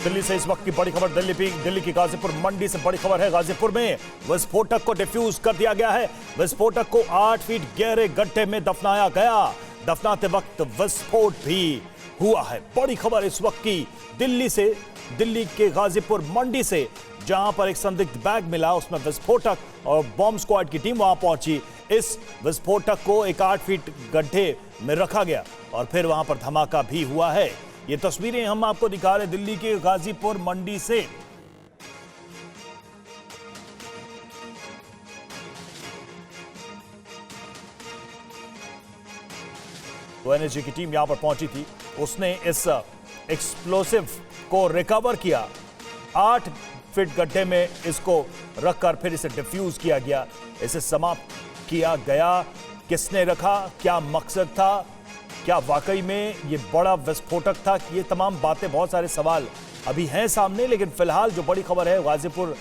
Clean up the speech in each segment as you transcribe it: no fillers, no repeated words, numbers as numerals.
दिल्ली से इस वक्त की बड़ी खबर, दिल्ली की गाजीपुर मंडी से बड़ी खबर है। गाजीपुर में विस्फोटक को डिफ्यूज कर दिया गया है। विस्फोटक को 8 फीट गहरे गड्ढे में दफनाया गया। दफनाते वक्त विस्फोट भी हुआ है। बड़ी खबर इस वक्त की दिल्ली के गाजीपुर मंडी से, जहां पर एक संदिग्ध बैग मिला, उसमें विस्फोटक और बॉम्ब स्क्वाड की टीम वहां पहुंची। इस विस्फोटक को एक 8 फीट गड्ढे में रखा गया और फिर वहां पर धमाका भी हुआ है। ये तस्वीरें हम आपको दिखा रहे हैं दिल्ली के गाजीपुर मंडी से। तो एनएसजी की टीम यहां पर पहुंची थी, उसने इस एक्सप्लोसिव को रिकवर किया। 8 फीट गड्ढे में इसको रखकर फिर इसे डिफ्यूज किया गया, इसे समाप्त किया गया। किसने रखा, क्या मकसद था, क्या वाकई में ये बड़ा विस्फोटक था? ये तमाम बातें, बहुत सारे सवाल अभी हैं सामने, लेकिन फिलहाल जो बड़ी खबर है गाजीपुर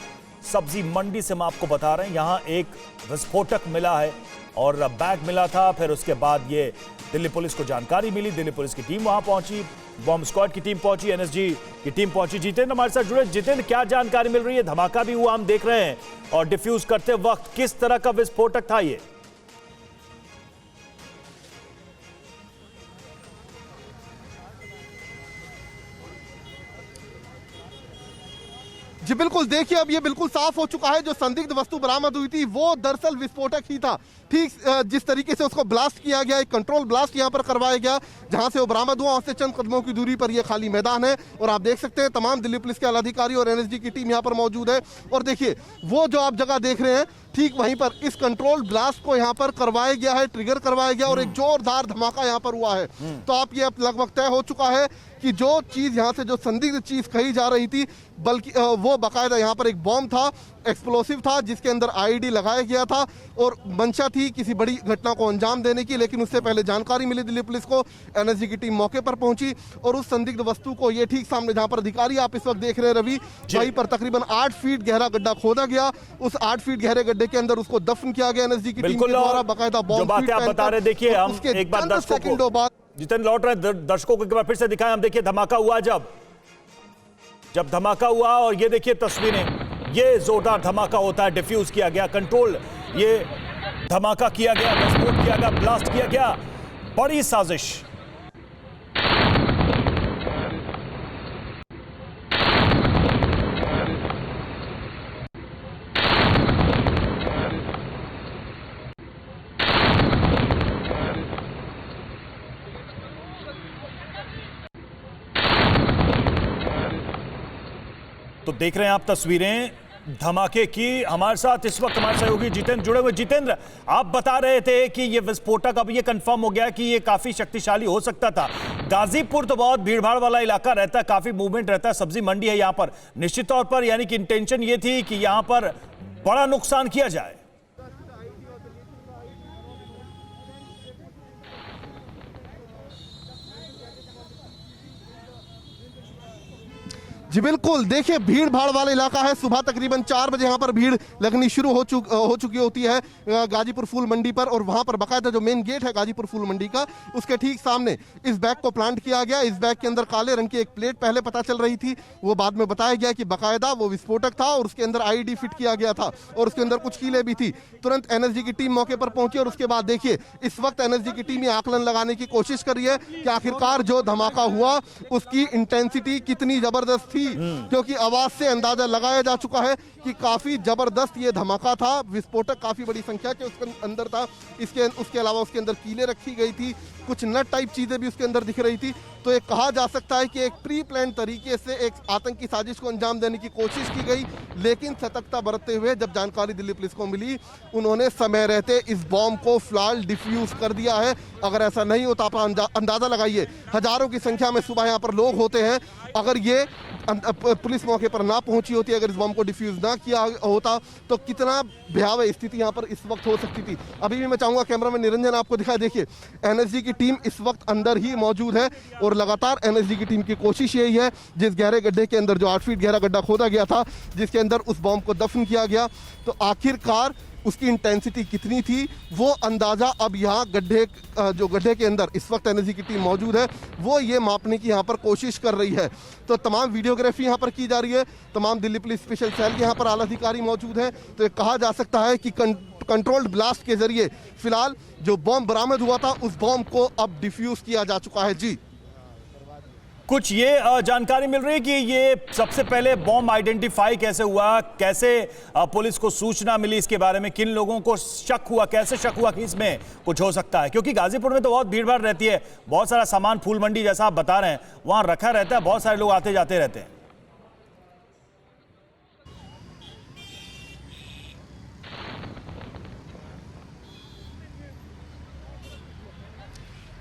सब्जी मंडी से हम आपको बता रहे हैं। यहां एक विस्फोटक मिला है और बैग मिला था। फिर उसके बाद ये दिल्ली पुलिस को जानकारी मिली, दिल्ली पुलिस की टीम वहां पहुंची, बॉम्ब स्क्वाड की टीम पहुंची, एनएसजी की टीम पहुंची। जितेंद्र हमारे साथ जुड़े। जितेंद्र, क्या जानकारी मिल रही है? धमाका भी हुआ हम देख रहे हैं, और डिफ्यूज करते वक्त किस तरह का विस्फोटक था ये? जी बिल्कुल, देखिए अब ये बिल्कुल साफ हो चुका है। जो संदिग्ध वस्तु बरामद हुई थी वो दरअसल विस्फोटक ही था। ठीक जिस तरीके से उसको ब्लास्ट किया गया, एक कंट्रोल ब्लास्ट यहाँ पर करवाया गया, जहां से वो बरामद हुआ उससे चंद कदमों की दूरी पर ये खाली मैदान है। और आप देख सकते हैं तमाम दिल्ली पुलिस के अधिकारी और एनएसजी की टीम यहाँ पर मौजूद है। और देखिए वो जो आप जगह देख रहे हैं, ठीक वहीं पर इस कंट्रोल ब्लास्ट को यहाँ पर करवाया गया है, ट्रिगर करवाया गया और एक जोरदार धमाका यहाँ पर हुआ है। तो आप ये अब लगभग तय हो चुका है कि जो चीज यहाँ से, जो संदिग्ध चीज कही जा रही थी, बल्कि वो बाकायदा यहाँ पर एक बॉम्ब था, एक्सप्लोसिव था, जिसके अंदर आईईडी लगाया गया था और मंशा थी किसी बड़ी घटना को अंजाम देने की। लेकिन उससे पहले जानकारी मिली दिल्ली पुलिस को, एनएसजी की टीम मौके पर पहुंची और उस संदिग्ध वस्तु को, ये ठीक सामने जहां पर अधिकारी आप इस वक्त देख रहे हैं रवि, वहीं पर तकरीबन 8 फीट गहरा गड्ढा खोदा गया। उस 8 फीट गहरे गड्ढे के अंदर उसको दफन किया गया एनएसजी की टीम के द्वारा, बाकायदा बॉम्ब बता रहे। देखिए हम एक बार सेकंडों बाद जितेंद्र लौट रहे हैं, दर्शकों को एक बार फिर से दिखाएं। हम देखिए धमाका हुआ, जब धमाका हुआ, और ये देखिए तस्वीरें, ये जोरदार धमाका होता है, डिफ्यूज किया गया, कंट्रोल, ये धमाका किया गया, विस्फोट किया गया, ब्लास्ट किया गया। बड़ी साजिश। तो देख रहे हैं आप तस्वीरें धमाके की। हमारे साथ इस वक्त हमारे सहयोगी जितेंद्र जुड़े हुए। जितेंद्र, आप बता रहे थे कि ये विस्फोटक, अब ये कंफर्म हो गया कि ये काफी शक्तिशाली हो सकता था। गाजीपुर तो बहुत भीड़भाड़ वाला इलाका रहता है, काफी मूवमेंट रहता है, सब्जी मंडी है यहाँ पर, निश्चित तौर पर यानी कि इंटेंशन ये थी कि यहाँ पर बड़ा नुकसान किया जाए। जी बिल्कुल, देखिए भीड़ भाड़ वाला इलाका है। सुबह तकरीबन 4 बजे यहाँ पर भीड़ लगनी शुरू हो चुकी होती है गाजीपुर फूल मंडी पर। और वहाँ पर बाकायदा जो मेन गेट है गाजीपुर फूल मंडी का, उसके ठीक सामने इस बैग को प्लांट किया गया। इस बैग के अंदर काले रंग की एक प्लेट पहले पता चल रही थी, वो बाद में बताया गया कि बाकायदा वो विस्फोटक था और उसके अंदर आईईडी फिट किया गया था और उसके अंदर कुछ कीलें भी थी। तुरंत एनएसजी की टीम मौके पर पहुंची और उसके बाद देखिए इस वक्त एनएसजी की टीम ये आकलन लगाने की कोशिश कर रही है कि आखिरकार जो धमाका हुआ उसकी इंटेंसिटी कितनी जबरदस्त थी, क्योंकि आवाज से अंदाजा लगाया जा चुका है कि काफी जबरदस्त ये धमाका था। विस्फोटक काफी बड़ी संख्या के उसके अंदर था। उसके अलावा उसके अंदर कीलें रखी गई थी, कुछ नट टाइप चीजें भी उसके अंदर दिख रही थी। तो ये कहा जा सकता है कि एक प्री प्लान तरीके से एक आतंकी साजिश को अंजाम देने की कोशिश की गई। लेकिन सतर्कता बरतते हुए जब जानकारी दिल्ली पुलिस को मिली, उन्होंने समय रहते इस बॉम्ब को फिलहाल डिफ्यूज कर दिया है। अगर ऐसा नहीं होता, आप अंदाजा लगाइए, हजारों की संख्या में सुबह यहाँ पर लोग होते हैं। अगर ये पुलिस मौके पर ना पहुंची होती, अगर इस बम को डिफ्यूज ना किया होता, तो कितना भयावह स्थिति यहां पर इस वक्त हो सकती थी। अभी भी मैं चाहूंगा कैमरामैन निरंजन आपको दिखाए। देखिए एनएसजी की टीम इस वक्त अंदर ही मौजूद है और लगातार एनएसजी की टीम की कोशिश यही है, जिस गहरे गड्ढे के अंदर, जो 8 फीट गहरा गड्ढा खोदा गया था, जिसके अंदर उस बम को दफन किया गया, तो आखिरकार उसकी इंटेंसिटी कितनी थी, वो अंदाजा अब यहाँ गड्ढे के अंदर इस वक्त एनएसजी की टीम मौजूद है, वो ये मापने की यहाँ पर कोशिश कर रही है। तो तमाम वीडियोग्राफी यहाँ पर की जा रही है, तमाम दिल्ली पुलिस स्पेशल सेल के यहाँ पर आला अधिकारी मौजूद हैं। तो ये कहा जा सकता है कि कंट्रोल्ड ब्लास्ट के जरिए फिलहाल जो बॉम्ब बरामद हुआ था उस बॉम्ब को अब डिफ्यूज किया जा चुका है। जी, कुछ ये जानकारी मिल रही है कि ये सबसे पहले बॉम्ब आइडेंटिफाई कैसे हुआ, कैसे पुलिस को सूचना मिली इसके बारे में, किन लोगों को शक हुआ, कैसे शक हुआ कि इसमें कुछ हो सकता है? क्योंकि गाजीपुर में तो बहुत भीड़ भाड़ रहती है, बहुत सारा सामान फूल मंडी जैसा आप बता रहे हैं वहां रखा रहता है, बहुत सारे लोग आते जाते रहते हैं।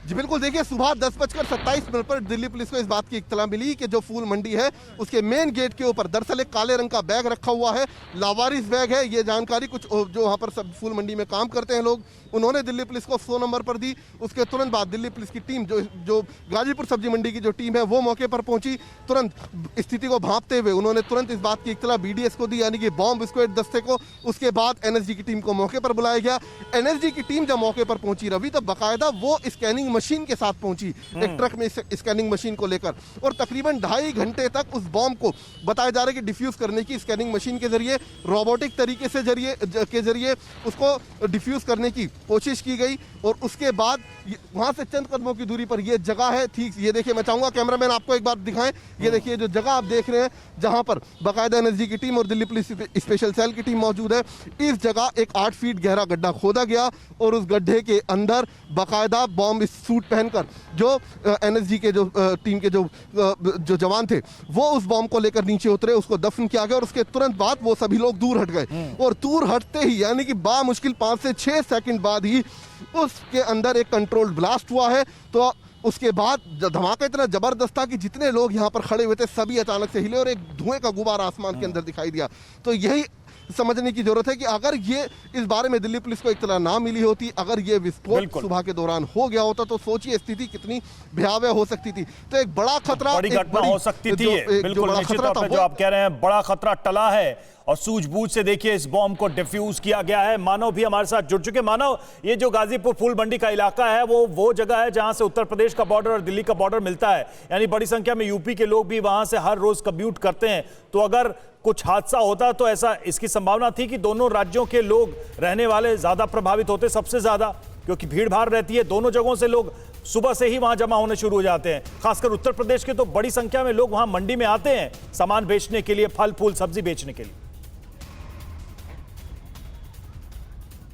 जी बिल्कुल, देखिए सुबह 10:27 पर दिल्ली पुलिस को इस बात की इत्तला मिली कि जो फूल मंडी है उसके मेन गेट के ऊपर दरअसल एक काले रंग का बैग रखा हुआ है, लावारिस बैग है। ये जानकारी कुछ जो वहाँ पर सब फूल मंडी में काम करते हैं लोग, उन्होंने दिल्ली पुलिस को 100 नंबर पर दी। उसके तुरंत बाद दिल्ली पुलिस की टीम जो गाजीपुर सब्जी मंडी की जो टीम है वो मौके पर पहुंची। तुरंत स्थिति को भांपते हुए उन्होंने तुरंत इस बात की इत्तला BDS को दी, यानी कि बॉम्ब स्क्वाड दस्ते को। उसके बाद NSG की टीम को मौके पर बुलाया गया। NSG की टीम जब मौके पर पहुंची रवि, तो बाकायदा वो स्कैनिंग मशीन के साथ पहुंची, एक ट्रक में स्कैनिंग मशीन को लेकर, और तकरीबन 2.5 घंटे तक उस बॉम्ब को बताया जा रहा है कि डिफ्यूज करने की स्कैनिंग मशीन के जरिए, रोबोटिक तरीके से के जरिए उसको डिफ्यूज करने की कोशिश की गई। और उसके बाद वहां से चंद कदमों की दूरी पर यह जगह है, ठीक ये देखिए, मैं चाहूंगा कैमरामैन आपको एक बार दिखाएं। ये देखिए जो जगह आप देख रहे हैं जहां पर बाकायदा NSG की टीम और दिल्ली पुलिस स्पेशल सेल की टीम मौजूद है, इस जगह एक 8 फीट गहरा गड्ढा खोदा गया और उस गड्ढे के अंदर बाकायदा बॉम्ब सूट पहनकर जो NSG के जो टीम के जो जवान थे वो उस बॉम्ब को लेकर नीचे उतरे, उसको दफन किया गया और उसके तुरंत बाद वो सभी लोग दूर हट गए। और दूर हटते ही यानी कि बामुश्किल 5 से 6 सेकंड बाद ही उसके अंदर एक कंट्रोल्ड ब्लास्ट हुआ है। तो उसके बाद धमाका इतना जबरदस्त था कि जितने लोग यहाँ पर खड़े हुए थे सभी अचानक से हिले और एक धुएं का गुबार आसमान के अंदर दिखाई दिया। तो यही समझने की जरूरत है कि अगर ये इस बारे में दिल्ली पुलिस को इत्तला ना मिली होती, अगर ये विस्फोट सुबह के दौरान हो गया होता, तो सोचिए स्थिति कितनी भयावह हो सकती थी। तो एक बड़ा खतरा, बड़ी घटना हो सकती थी। बिल्कुल निश्चित तौर पे जो आप कह रहे हैं बड़ा खतरा टला है और सूझबूझ से देखिए इस बॉम्ब को डिफ्यूज किया गया है। मानव भी हमारे साथ जुड़ चुके। मानव, ये जो गाजीपुर फूल मंडी का इलाका है वो जगह है जहां से उत्तर प्रदेश का बॉर्डर और दिल्ली का बॉर्डर मिलता है, यानी बड़ी संख्या में यूपी के लोग भी वहां से हर रोज कम्यूट करते हैं। तो अगर कुछ हादसा होता तो ऐसा इसकी संभावना थी कि दोनों राज्यों के लोग रहने वाले ज्यादा प्रभावित होते, सबसे ज्यादा, क्योंकि भीड़ भाड़ रहती है, दोनों जगहों से लोग सुबह से ही वहां जमा होने शुरू हो जाते हैं। खासकर उत्तर प्रदेश के तो बड़ी संख्या में लोग वहां मंडी में आते हैं सामान बेचने के लिए, फल फूल सब्जी बेचने के लिए।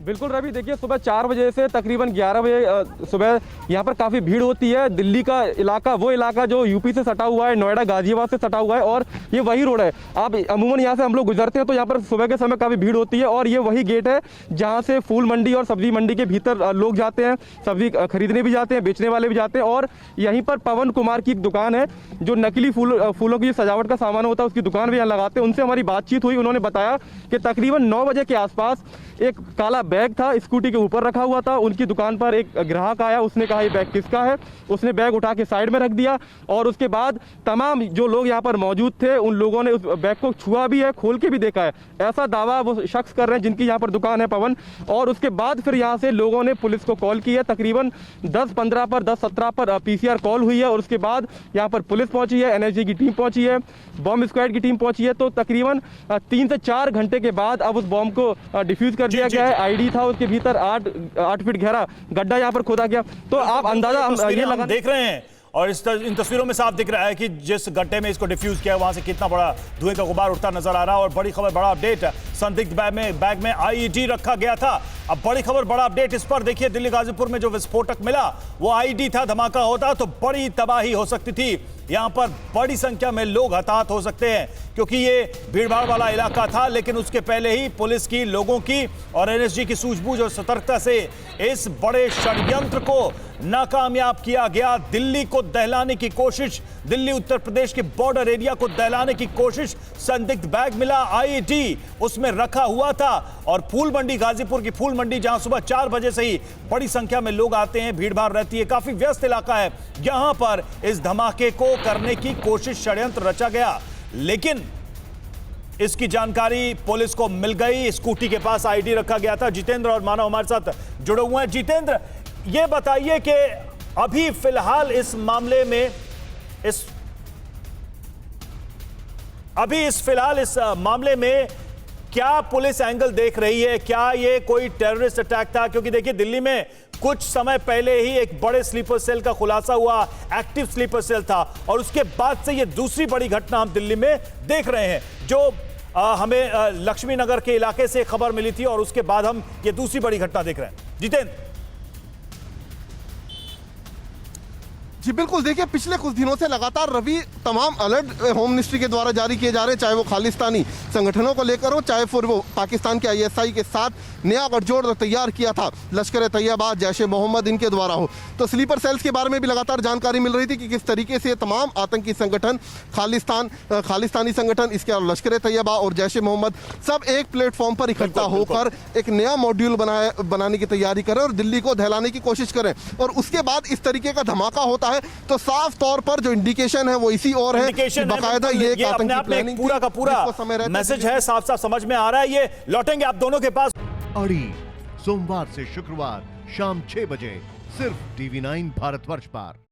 बिल्कुल रवि, देखिए सुबह 4 बजे से तकरीबन 11 बजे सुबह यहाँ पर काफ़ी भीड़ होती है। दिल्ली का इलाका वो इलाका जो यूपी से सटा हुआ है, नोएडा गाजियाबाद से सटा हुआ है और ये वही रोड है। आप अमूमन यहाँ से हम लोग गुजरते हैं तो यहाँ पर सुबह के समय काफ़ी भीड़ होती है और ये वही गेट है जहाँ से फूल मंडी और सब्जी मंडी के भीतर लोग जाते हैं, सब्जी खरीदने भी जाते हैं, बेचने वाले भी जाते हैं। और यहीं पर पवन कुमार की एक दुकान है जो नकली फूलों की सजावट का सामान होता है, उसकी दुकान भी यहाँ लगाते हैं। उनसे हमारी बातचीत हुई, उन्होंने बताया कि तकरीबन 9 बजे के आसपास एक काला बैग था, स्कूटी के ऊपर रखा हुआ था। उनकी दुकान पर एक ग्राहक आया, उसने कहा ये बैग किसका है, उसने बैग उठा के साइड में रख दिया और उसके बाद तमाम जो लोग यहाँ पर मौजूद थे उन लोगों ने उस बैग को छुआ भी है, खोल के भी देखा है, ऐसा दावा वो शख्स कर रहे हैं जिनकी यहाँ पर दुकान है पवन। और उसके बाद फिर यहाँ से लोगों ने पुलिस को कॉल की है, तकरीबन 10:15 पर 10:17 पर PCR कॉल हुई है और उसके बाद यहाँ पर पुलिस पहुंची है, NSG की टीम पहुंची है, बॉम्ब स्क्वाड की टीम पहुंची है। तो तकरीबन 3 से 4 घंटे के बाद अब उस बॉम्ब को डिफ्यूज कर दिया गया है। ID था उसके भीतर 8 फीट गहरा गड्ढा यहाँ पर खोदा गया। तो आप अंदाजा ये लगा देख रहे हैं और इन तस्वीरों में साफ दिख रहा है कि जिस गड्ढे में इसको डिफ्यूज किया वहां से कितना बड़ा धुएं का गुबार उठता नजर आ रहा है। और बड़ी खबर, बड़ा अपडेट, संदिग्ध बैग में IED रखा गया था। अब बड़ी खबर, बड़ा अपडेट इस पर देखिए, दिल्ली गाजीपुर में जो विस्फोटक मिला वो IED था। धमाका होता तो बड़ी तबाही हो सकती थी, यहां पर बड़ी संख्या में लोग हताहत हो सकते हैं क्योंकि ये भीड़भाड़ वाला इलाका था। लेकिन उसके पहले ही पुलिस की, लोगों की और NSG की सूझबूझ और सतर्कता से इस बड़े षड्यंत्र को नाकामयाब किया गया। दिल्ली को दहलाने की कोशिश, दिल्ली उत्तर प्रदेश के बॉर्डर एरिया को दहलाने की कोशिश। संदिग्ध बैग मिला, IED उसमें रखा हुआ था। और फूल मंडी, गाजीपुर की फूल मंडी, जहां सुबह 4 बजे से ही बड़ी संख्या में लोग आते हैं, भीड़ भाड़ रहती है, काफी व्यस्त इलाका है, यहां पर इस धमाके को करने की कोशिश, षड्यंत्र रचा गया। लेकिन इसकी जानकारी पुलिस को मिल गई। स्कूटी के पास आईडी रखा गया था। जितेंद्र और मानव हमारे साथ जुड़े हुए हैं। जितेंद्र, ये बताइए कि अभी फिलहाल इस मामले में इस मामले में क्या पुलिस एंगल देख रही है? क्या ये कोई टेररिस्ट अटैक था? क्योंकि देखिए, दिल्ली में कुछ समय पहले ही एक बड़े स्लीपर सेल का खुलासा हुआ, एक्टिव स्लीपर सेल था, और उसके बाद से ये दूसरी बड़ी घटना हम दिल्ली में देख रहे हैं, जो हमें लक्ष्मी नगर के इलाके से खबर मिली थी, और उसके बाद हम ये दूसरी बड़ी घटना देख रहे हैं। जितेंद्र। जी बिल्कुल, देखिए पिछले कुछ दिनों से लगातार रवि तमाम अलर्ट होम मिनिस्ट्री के द्वारा जारी किए जा रहे हैं, चाहे वो खालिस्तानी संगठनों को लेकर हो, चाहे फिर वो पाकिस्तान के आईएसआई के साथ नया गठजोड़ तैयार किया था लश्कर तैयबा, जैश ए मोहम्मद, इनके द्वारा हो। तो स्लीपर सेल्स के बारे में भी लगातार जानकारी मिल रही थी कि किस तरीके से तमाम आतंकी संगठन, खालिस्तानी संगठन, इसके अलावा लश्कर तैयबा और जैश ए मोहम्मद, सब एक प्लेटफॉर्म पर इकट्ठा होकर एक नया मॉड्यूल बनाने की तैयारी करें और दिल्ली को दहलाने की कोशिश करें, और उसके बाद इस तरीके का धमाका होता है। तो साफ तौर पर जो इंडिकेशन है वो इसी और है कि बाकायदा ये अपने आप में पूरा का पूरा मैसेज है, साफ साफ समझ में आ रहा है। ये लौटेंगे आप दोनों के पास। अड़ी सोमवार से शुक्रवार शाम 6 बजे सिर्फ TV9 भारतवर्ष पर।